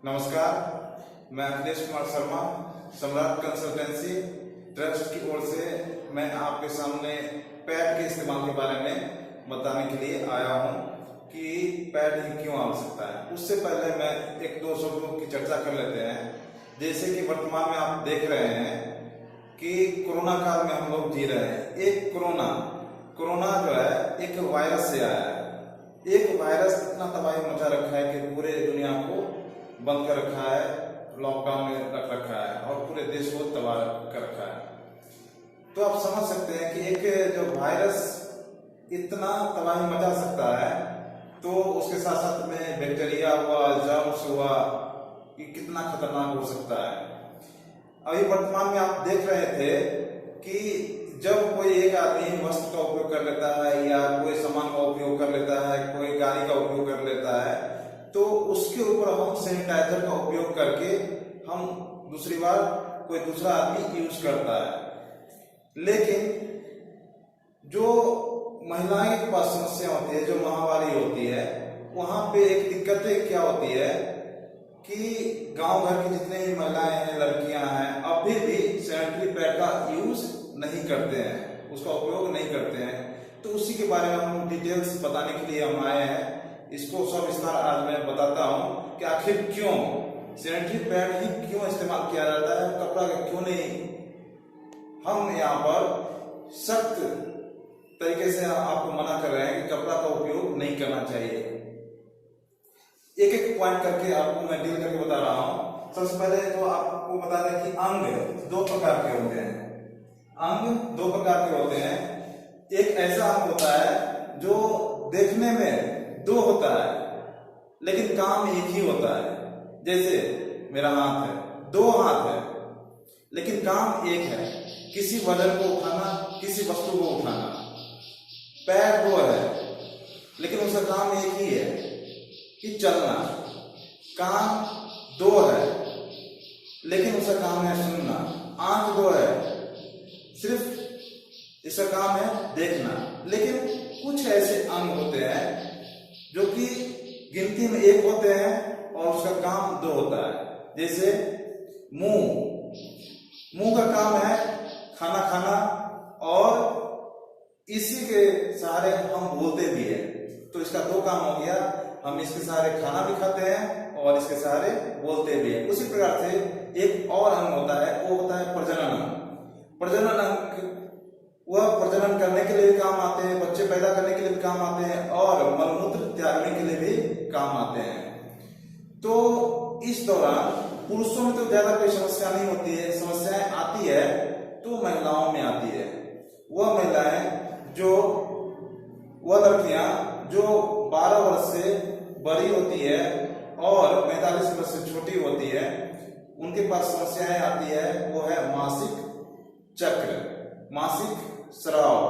नमस्कार, मैं अखिलेश कुमार शर्मा, सम्राट कंसल्टेंसी ट्रस्ट की ओर से मैं आपके सामने पैड के इस्तेमाल के बारे में बताने के लिए आया हूं कि पैड ही क्यों आवश्यकता है। उससे पहले मैं एक दो शब्दों की चर्चा कर लेते हैं। जैसे कि वर्तमान में आप देख रहे हैं कि कोरोना काल में हम लोग जी रहे हैं। एक कोरोना जो है एक वायरस से आया है। एक वायरस इतना तबाही मचा रखा है कि पूरे दुनिया को बंद कर रखा है, लॉकडाउन में रख रखा है और पूरे देश को तबाह कर रखा है। तो आप समझ सकते हैं कि एक जो वायरस इतना तबाही मचा सकता है, तो उसके साथ साथ में बैक्टीरिया हुआ, जर्म्स हुआ, कि कितना खतरनाक हो सकता है। अभी वर्तमान में आप देख रहे थे कि जब कोई एक आदमी वस्त्र का उपयोग कर लेता है या कोई सामान का उपयोग कर लेता है, कोई गाड़ी का उपयोग कर लेता है, तो उसके ऊपर हम सैनिटाइजर का उपयोग करके हम दूसरी बार कोई दूसरा आदमी यूज करता है। लेकिन जो महिलाएं के पास समस्या होती है, जो महामारी होती है, वहां पे एक दिक्कतें क्या होती है कि गांव घर की जितने भी महिलाएं हैं, लड़कियां हैं, अभी भी सैनिटरी पैड का यूज नहीं करते हैं, उसका उपयोग नहीं करते हैं। तो उसी के बारे में हम डिटेल्स बताने के लिए हम आए हैं। इसको सविस्तार आज मैं बताता हूं कि आखिर क्यों सैनिटरी पैड ही क्यों इस्तेमाल किया जाता है, कपड़ा का क्यों नहीं। हम यहाँ पर सख्त तरीके से आपको मना कर रहे हैं कि कपड़ा का उपयोग नहीं करना चाहिए। एक एक पॉइंट करके आपको मैं डील करके बता रहा हूं। सबसे पहले तो आपको बता दें कि अंग दो प्रकार के होते हैं। अंग दो प्रकार के होते हैं। एक ऐसा अंग होता है जो देखने में दो होता है लेकिन काम एक ही होता है। जैसे मेरा हाथ है, दो हाथ है लेकिन काम एक है, किसी वजन को उठाना, किसी वस्तु को उठाना। पैर दो है लेकिन उसका काम एक ही है कि चलना। कान दो है लेकिन उसका काम है सुनना। आंख दो है, सिर्फ इसका काम है देखना। लेकिन कुछ ऐसे अंग होते हैं जो कि गिनती में एक होते हैं और उसका काम दो होता है। जैसे मुंह का काम है खाना खाना और इसी के सहारे हम बोलते भी हैं। तो इसका दो काम हो गया, हम इसके सहारे खाना भी खाते हैं और इसके सहारे बोलते भी हैं। उसी प्रकार से एक और अंग होता है, वो होता है प्रजनन अंग। प्रजनन अंग वह प्रजनन करने के लिए भी काम आते हैं, बच्चे पैदा करने के लिए भी काम आते हैं और मलमूत्र त्यागने के लिए भी काम आते हैं। तो इस दौरान पुरुषों में तो ज्यादा कोई समस्या नहीं होती है। समस्याएं आती है तो महिलाओं में आती है। वह महिलाएं जो वह लड़कियां जो 12 वर्ष से बड़ी होती है और 45 वर्ष से छोटी होती है, उनके पास समस्याएं आती है। वो है मासिक चक्र, मासिक स्राव।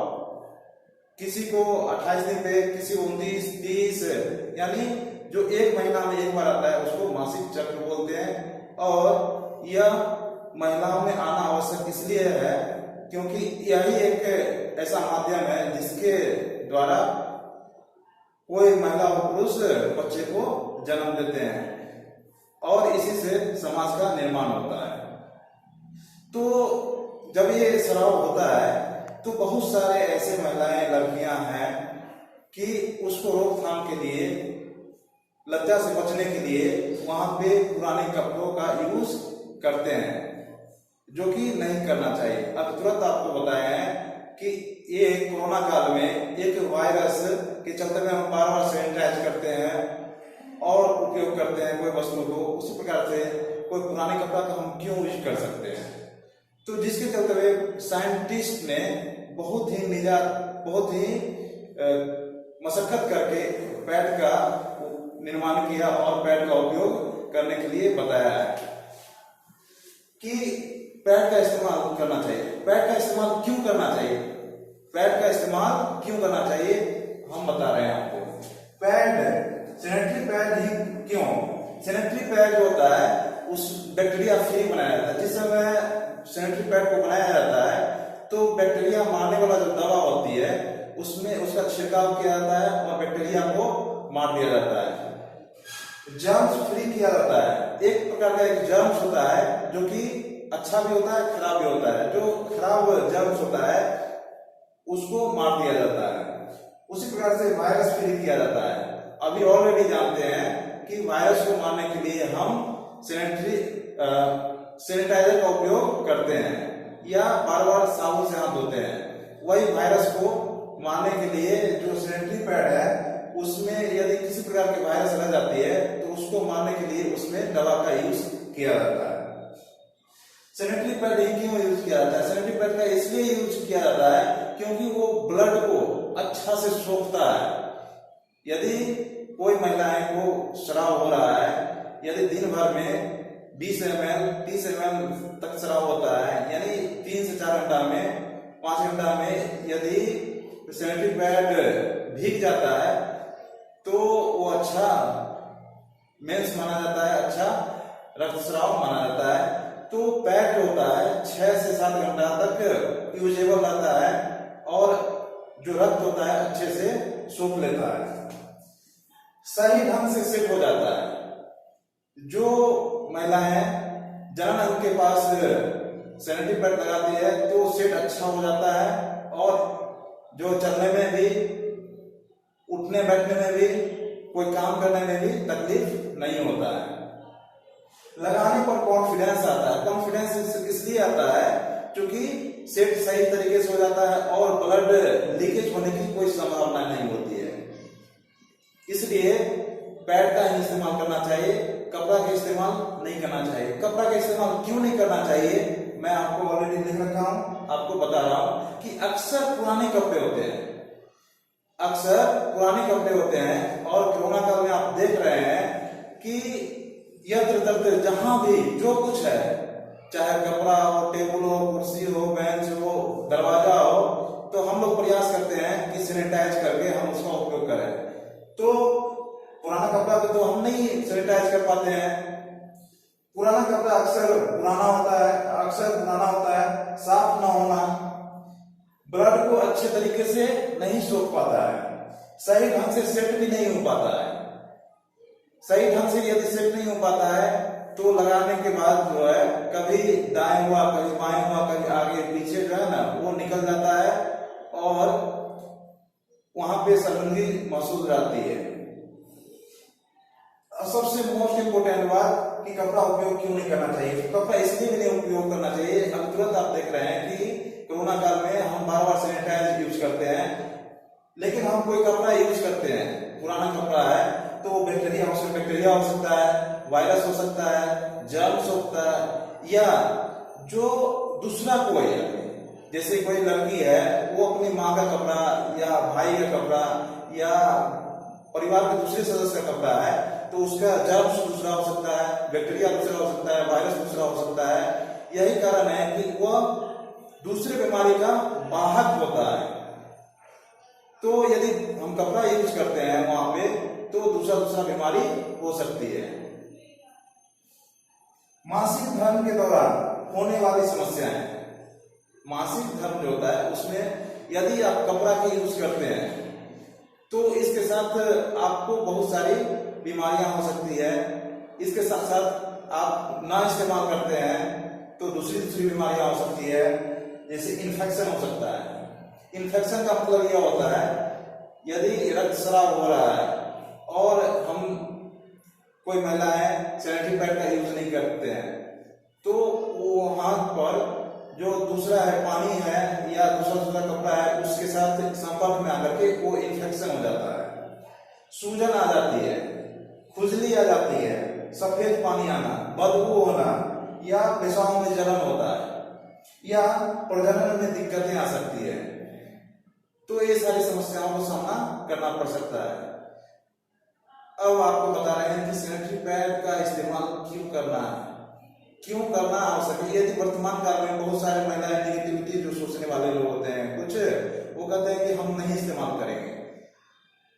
किसी को 28 दिन पे, किसी 29, 30, यानी जो एक महीना में एक बार आता है उसको मासिक चक्र बोलते हैं। और यह महिलाओं में आना आवश्यक इसलिए है क्योंकि यही एक ऐसा माध्यम है जिसके द्वारा कोई महिला और पुरुष बच्चे को जन्म देते हैं और इसी से समाज का निर्माण होता है। तो जब ये स्राव होता है तो बहुत सारे ऐसे महिलाएं, लड़कियां हैं कि उसको रोकथाम के लिए, लज्जा से बचने के लिए वहां पे पुराने कपड़ों का यूज करते हैं, जो कि नहीं करना चाहिए। अब तुरंत आपको बताया है कि ये कोरोना काल में एक वायरस के चलते में हम बार बार सैनिटाइज करते हैं और उपयोग करते हैं कोई वस्तु को। उसी प्रकार से कोई पुराने कपड़ा का हम क्यों यूज कर सकते हैं। तो जिसके चलते हुए साइंटिस्ट ने बहुत ही मशक्कत करके पैड का निर्माण किया और पैड का उपयोग करने के लिए बताया है कि पैड का इस्तेमाल करना चाहिए। पैड का इस्तेमाल क्यों करना चाहिए, पैड का इस्तेमाल क्यों करना चाहिए, हम बता रहे हैं आपको। पैड, सैनिटरी पैड ही क्यों। सैनिटरी पैड जो होता है उस बैक्टीरिया फ्री बनाया जाता है। जिस समय सैनिटरी पैड को बनाया जाता है तो बैक्टीरिया मारने वाला जो दवा होती है उसमें उसका छिड़काव किया जाता है और बैक्टीरिया को मार दिया जाता है। जर्म्स फ्री किया जाता है। एक प्रकार का एक जर्म्स होता है जो कि अच्छा भी होता है, खराब भी होता है। जो खराब जर्म्स होता है उसको मार दिया जाता है। उसी प्रकार से वायरस फ्री किया जाता है। अभी ऑलरेडी जानते हैं कि वायरस को मारने के लिए हम सैनिटाइजर का उपयोग करते हैं या बार बार साबुन से हाथ धोते हैं। वही वायरस को मारने के लिए जो सैनिटरी पैड है उसमें यदि किसी प्रकार की वायरस रह जाती है तो उसको मारने के लिए उसमें दवा का यूज किया जाता है। सैनिटरी पैड ही क्यों यूज किया जाता है? सैनिटरी पैड का इसलिए यूज किया जाता है क्योंकि वो ब्लड को अच्छा से सोखता है। यदि कोई महिलाएं को स्राव हो रहा है, यदि दिन भर में 20 ml 30 ml तक स्राव होता है, यानी 3 से 4 घंटा में 5 घंटा में यदि सैनिटरी पैड भीग जाता है तो वो अच्छा मेंस माना जाता है, अच्छा रक्तस्राव माना जाता है। तो पैड होता है 6 से 7 घंटा तक यूजेबल रहता है और जो रक्त होता है अच्छे से सोख लेता है, सही ढंग से सेट हो जाता है। जो महिलाएं जनन अंग के पास सैनिटरी पैड लगाती है तो सेट अच्छा हो जाता है और जो चलने में भी, उठने बैठने में भी, कोई काम करने में भी तकलीफ नहीं होता है। लगाने पर कॉन्फिडेंस आता है। कॉन्फिडेंस इसलिए आता है क्योंकि सेट सही तरीके से हो जाता है और ब्लड लीकेज होने की कोई संभावना नहीं होती है। इसलिए पैड का ही इस्तेमाल करना चाहिए, कपड़ा का इस्तेमाल नहीं करना चाहिए। कपड़ा का इस्तेमाल क्यों नहीं करना चाहिए मैं आपको ऑलरेडी लिख रखा हूं, आपको बता रहा हूं कि अक्सर पुराने कपड़े होते हैं, अक्सर पुराने कपड़े होते हैं और कोरोना काल में आप देख रहे हैं कि यत्र तत्र जहां भी जो कुछ है, चाहे कपड़ा हो, टेबल हो, कुर्सी हो, बेंच हो, दरवाजा हो, तो हम लोग प्रयास करते हैं कि सैनिटाइज करके हम उसका उपयोग करें। तो पुराना कपड़ा तो हम नहीं सैनिटाइज कर पाते हैं। पुराना कपड़ा अक्सर पुराना होता है, साफ ना होना, ब्लड को अच्छे तरीके से नहीं सोख पाता है, सही ढंग से सेट भी नहीं हो पाता है। सही ढंग से यदि सेट नहीं हो पाता है तो लगाने के बाद जो है कभी दाएं हुआ, कभी बाएं हुआ, कभी आगे पीछे जो है ना वो निकल जाता है और वहां पे शर्मिंदगी महसूस रहती है। सबसे मोस्ट इंपोर्टेंट बात कि कपड़ा उपयोग क्यों नहीं करना चाहिए। कपड़ा इसलिए भी नहीं उपयोग करना चाहिए, अब तुरंत आप देख रहे हैं कि कोरोना काल में हम बार बार सैनिटाइजर यूज करते हैं, लेकिन हम कोई कपड़ा यूज करते हैं, पुराना कपड़ा है तो बैक्टीरिया हो सकता है, वायरस हो सकता है, जर्म्स हो सकता है, या जो दूसरा कोई है, जैसे कोई लड़की है वो अपनी माँ का कपड़ा या भाई का कपड़ा या परिवार के दूसरे सदस्य का कपड़ा है तो उसका जर्म्स दूसरा हो सकता है, बैक्टीरिया दूसरा हो सकता है, वायरस दूसरा हो सकता है। यही कारण है कि वह दूसरे बीमारी का वाहक होता है। तो यदि हम कपड़ा यूज करते हैं वहां पे तो दूसरा बीमारी हो सकती है। मासिक धर्म के दौरान होने वाली समस्याएं, मासिक धर्म जो होता है उसमें यदि आप कपड़ा के यूज करते हैं तो इसके साथ आपको बहुत सारी बीमारियां हो सकती है। इसके साथ साथ आप ना इस्तेमाल करते हैं तो दूसरी बीमारियां हो सकती है, जैसे इन्फेक्शन हो सकता है। इन्फेक्शन का मतलब यह होता है यदि रक्तस्राव हो रहा है और हम कोई महिलाएं सैनिटरी पैड का यूज नहीं करते हैं तो वो हाथ पर जो दूसरा है पानी है या दूसरा कपड़ा है उसके साथ संपर्क में आकर के वो इन्फेक्शन हो जाता है, सूजन आ जाती है, खुजली आ जाती है, सफेद पानी आना, बदबू होना या पेशाब में जलन होता है या प्रजनन में दिक्कतें आ सकती है। तो ये सारी समस्याओं का सामना करना पड़ सकता है। अब आपको बता रहे हैं कि सैनिटरी पैड का इस्तेमाल क्यों करना है, क्यों करना आवश्यक है। यदि वर्तमान काल में बहुत सारे महिलाएं नेगेटिविटी जो सोचने वाले लोग होते हैं, कुछ वो कहते हैं कि हम नहीं इस्तेमाल करेंगे।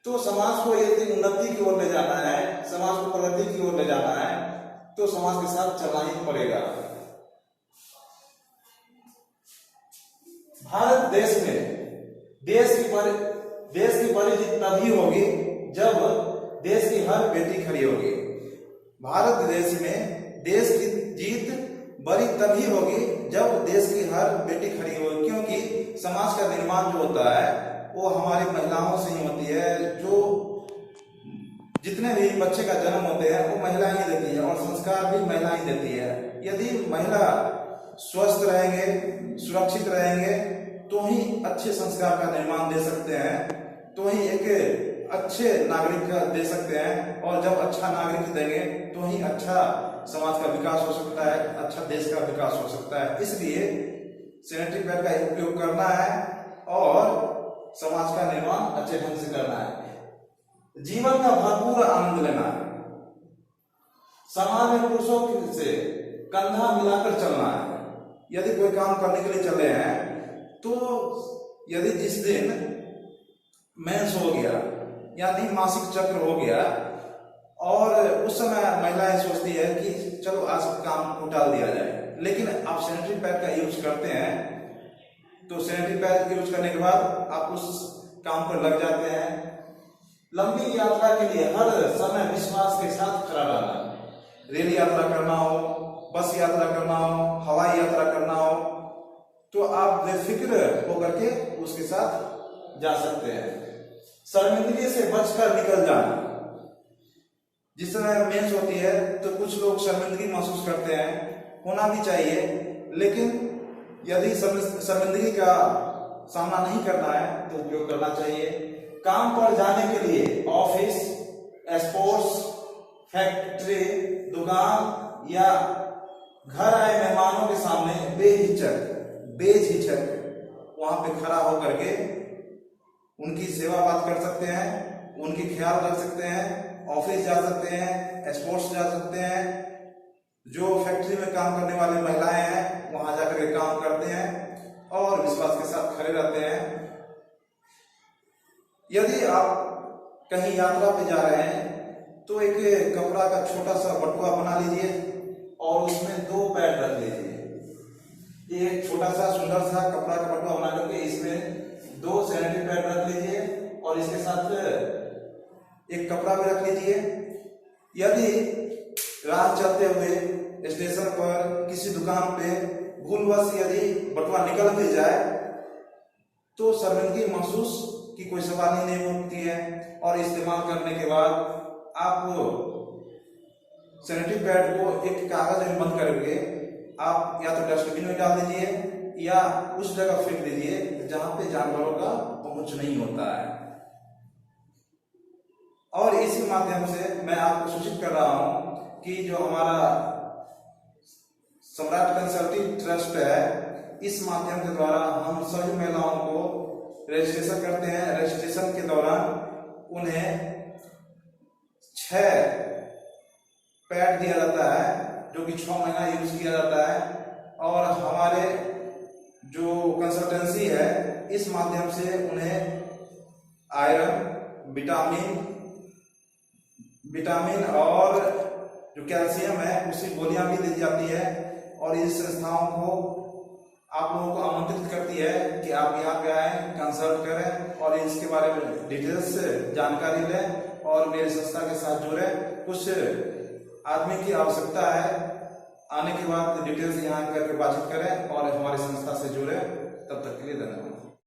तो समाज को यदि उन्नति की ओर ले जाना है, समाज को प्रगति की ओर ले जाना है तो समाज के साथ चलना ही पड़ेगा। भारत देश में देश की परिधि तभी होगी जब देश की हर बेटी खड़ी होगी। भारत देश में देश की जीत बड़ी तभी होगी जब देश की हर बेटी खड़ी होगी, क्योंकि समाज का निर्माण जो होता है वो हमारी महिलाओं से ही होती है। जो जितने भी बच्चे का जन्म होते हैं वो महिला ही देती है और संस्कार भी महिला ही देती है। यदि महिला स्वस्थ रहेंगे, सुरक्षित रहेंगे तो ही अच्छे संस्कार का निर्माण दे सकते हैं, तो ही एक अच्छे नागरिक का दे सकते हैं। और जब अच्छा नागरिक देंगे तो ही अच्छा समाज का विकास हो सकता है, अच्छा देश का विकास हो सकता है। इसलिए सैनिटरी पैड का उपयोग करना है और समाज का निर्माण अच्छे ढंग से करना है। जीवन का भरपूर आनंद लेना है। समाज में पुरुषों से कंधा मिलाकर चलना है। यदि कोई काम करने के लिए चले हैं तो यदि जिस दिन मेंस हो गया यानी मासिक चक्र हो गया और उस समय महिलाएं सोचती है कि चलो आज काम को टाल दिया जाए, लेकिन आप सैनिटरी पैड का यूज करते हैं तो सैनिटरी पैड यूज करने के बाद आप उस काम पर लग जाते हैं। लंबी यात्रा के लिए हर समय विश्वास के साथ खड़ा रहना। रेल यात्रा करना हो, बस यात्रा करना हो, हवाई यात्रा करना हो तो आप बेफिक्र होकर के उसके साथ जा सकते हैं। शर्मिंदगी से बचकर निकल जाना। जिस समय मेंस होती है तो कुछ लोग शर्मिंदगी महसूस करते हैं, होना भी चाहिए, लेकिन यदि शर्मिंदगी का सामना नहीं करना है तो उपयोग करना चाहिए। काम पर जाने के लिए ऑफिस, स्पोर्ट्स, फैक्ट्री, दुकान या घर आए मेहमानों के सामने बेझिझक वहां पे खड़ा होकर के उनकी सेवा बात कर सकते हैं, उनकी ख्याल रख सकते हैं। ऑफिस जा सकते हैं, स्पोर्ट्स जा सकते हैं। जो फैक्ट्री में काम करने वाली महिलाएं हैं वहां जाकर के काम करते हैं और विश्वास के साथ खड़े रहते हैं। यदि आप कहीं यात्रा पे जा रहे हैं तो एक कपड़ा का छोटा सा बटुआ बना लीजिए और उसमें 2 पैड रख लीजिए। एक छोटा सा सुंदर सा कपड़ा का बटुआ बना करके इसमें 2 सैनिटरी पैड रख लीजिए और इसके साथ एक कपड़ा भी रख लीजिए। यदि राह चलते हुए स्टेशन पर किसी दुकान पे भूलवश यदि बटुआ निकल भी जाए तो शर्मिंदगी महसूस की कोई सवाल ही नहीं होती है। और इस्तेमाल करने के बाद आप सैनिटरी पैड को एक कागज में बंद करके आप या तो डस्टबिन में डाल दीजिए या उस जगह फेंक दीजिए जहां पे जानवरों का पहुंच नहीं होता है। और इसी माध्यम से मैं आपको सूचित कर रहा हूं कि जो हमारा सम्राट कंसल्टिंग ट्रस्ट है, इस माध्यम के द्वारा हम सभी महिलाओं को रजिस्ट्रेशन करते हैं। रजिस्ट्रेशन के दौरान उन्हें 6 पैड दिया जाता है जो कि 6 महीना यूज किया जाता है। और हमारे जो कंसल्टेंसी है इस माध्यम से उन्हें आयरन, विटामिन और जो कैल्शियम है उसकी गोलियां भी दी जाती है। और इस संस्थाओं को आप लोगों को आमंत्रित करती है कि आप यहाँ पे आए, कंसल्ट करें और इसके बारे में डिटेल्स जानकारी लें और मेरी संस्था के साथ जुड़े। कुछ आदमी की आवश्यकता है, आने के बाद डिटेल्स यहाँ करके बातचीत करें और हमारी संस्था से जुड़े। तब तक के लिए धन्यवाद।